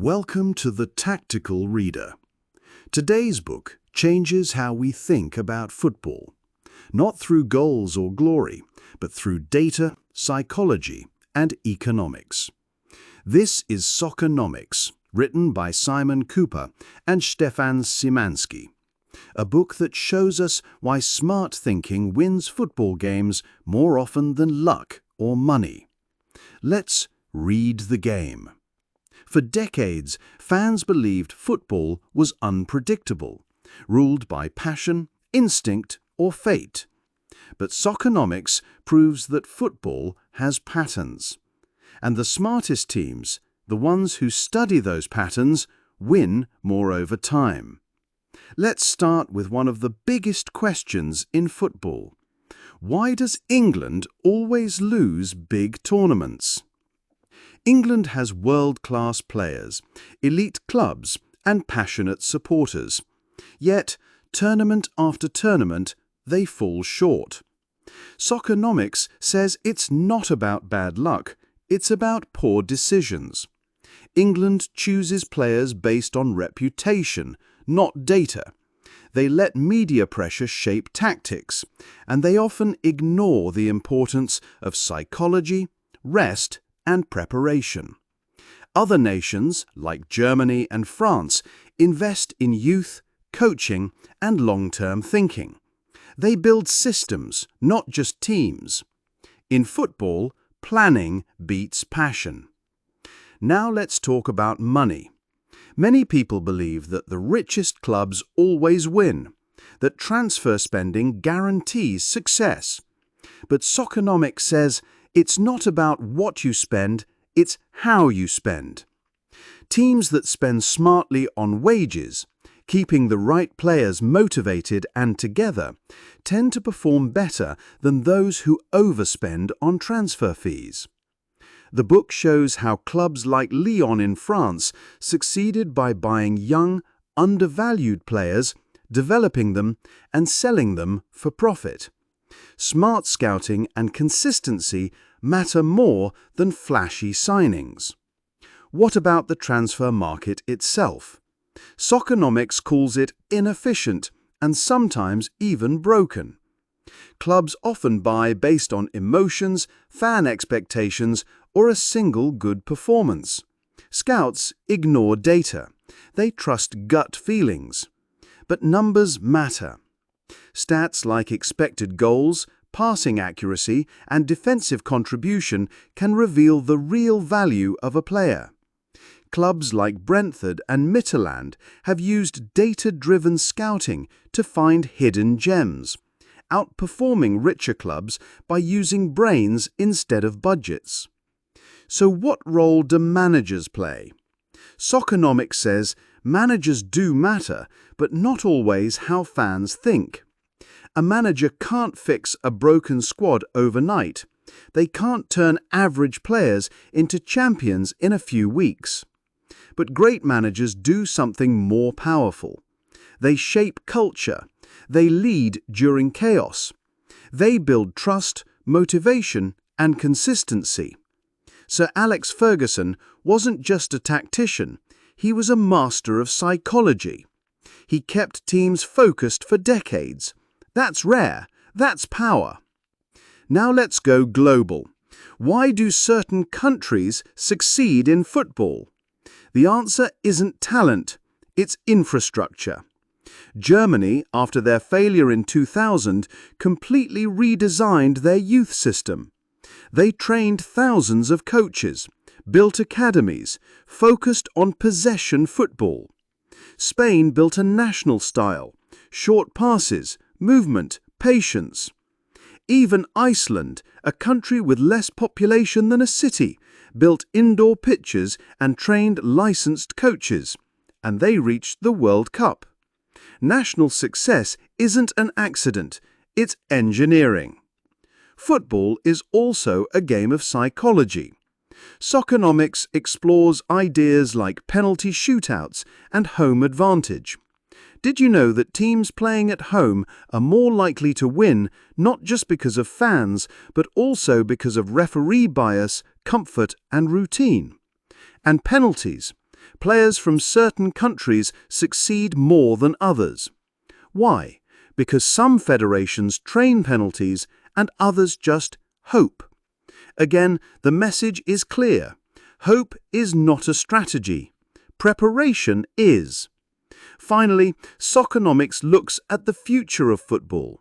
Welcome to the Tactical Reader. Today's book changes how we think about football, not through goals or glory, but through data, psychology, and economics. This is Soccernomics, written by Simon Cooper and Stefan Szymanski, a book that shows us why smart thinking wins football games more often than luck or money. Let's read the game. For decades, fans believed football was unpredictable, ruled by passion, instinct, or fate. But Soccernomics proves that football has patterns. And the smartest teams, the ones who study those patterns, win more over time. Let's start with one of the biggest questions in football. Why does England always lose big tournaments? England has world-class players, elite clubs, and passionate supporters. Yet, tournament after tournament, they fall short. Soccernomics says it's not about bad luck, it's about poor decisions. England chooses players based on reputation, not data. They let media pressure shape tactics, and they often ignore the importance of psychology, rest, and preparation. Other nations, like Germany and France, invest in youth, coaching, and long-term thinking. They build systems, not just teams. In football, planning beats passion. Now let's talk about money. Many people believe that the richest clubs always win, that transfer spending guarantees success. But Soccernomics says it's not about what you spend, it's how you spend. Teams that spend smartly on wages, keeping the right players motivated and together, tend to perform better than those who overspend on transfer fees. The book shows how clubs like Lyon in France succeeded by buying young, undervalued players, developing them, and selling them for profit. Smart scouting and consistency matter more than flashy signings. What about the transfer market itself? Soccernomics calls it inefficient and sometimes even broken. Clubs often buy based on emotions, fan expectations, or a single good performance. Scouts ignore data. They trust gut feelings. But numbers matter. Stats like expected goals, passing accuracy, and defensive contribution can reveal the real value of a player. Clubs like Brentford and Midtjylland have used data-driven scouting to find hidden gems, outperforming richer clubs by using brains instead of budgets. So what role do managers play? Soccernomics says managers do matter, but not always how fans think. A manager can't fix a broken squad overnight. They can't turn average players into champions in a few weeks. But great managers do something more powerful. They shape culture. They lead during chaos. They build trust, motivation, and consistency. Sir Alex Ferguson wasn't just a tactician. He was a master of psychology. He kept teams focused for decades. That's rare. That's power. Now let's go global. Why do certain countries succeed in football? The answer isn't talent, it's infrastructure. Germany, after their failure in 2000, completely redesigned their youth system. They trained thousands of coaches, built academies, focused on possession football. Spain built a national style, short passes, movement, patience. Even Iceland, a country with less population than a city, built indoor pitches and trained licensed coaches, and they reached the World Cup. National success isn't an accident, it's engineering. Football is also a game of psychology. Soccernomics explores ideas like penalty shootouts and home advantage. Did you know that teams playing at home are more likely to win not just because of fans, but also because of referee bias, comfort, and routine? And penalties. players from certain countries succeed more than others. Why? Because some federations train penalties and others just hope. Again, the message is clear. Hope is not a strategy. Preparation is. Finally, Soccernomics looks at the future of football.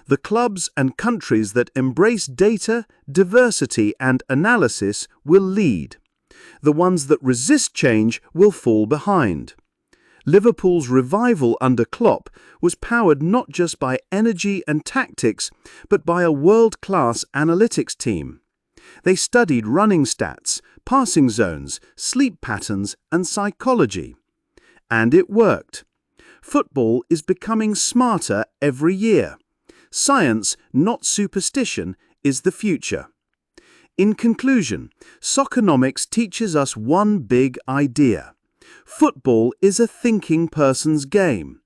The clubs and countries that embrace data, diversity and analysis will lead. The ones that resist change will fall behind. Liverpool's revival under Klopp was powered not just by energy and tactics, but by a world-class analytics team. They studied running stats, passing zones, sleep patterns and psychology. And it worked. Football is becoming smarter every year. Science, not superstition, is the future. In conclusion, Soccernomics teaches us one big idea. Football is a thinking person's game.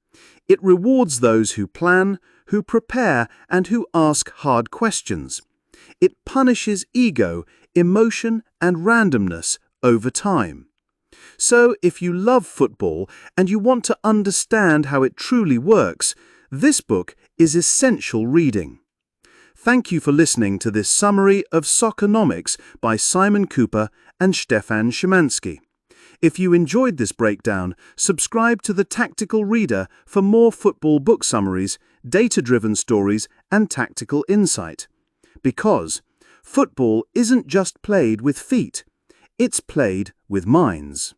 It rewards those who plan, who prepare, and who ask hard questions. It punishes ego, emotion, and randomness over time. So, if you love football and you want to understand how it truly works, this book is essential reading. Thank you for listening to this summary of Soccernomics by Simon Cooper and Stefan Szymanski. If you enjoyed this breakdown, subscribe to The Tactical Reader for more football book summaries, data-driven stories, and tactical insight. Because football isn't just played with feet, it's played with minds.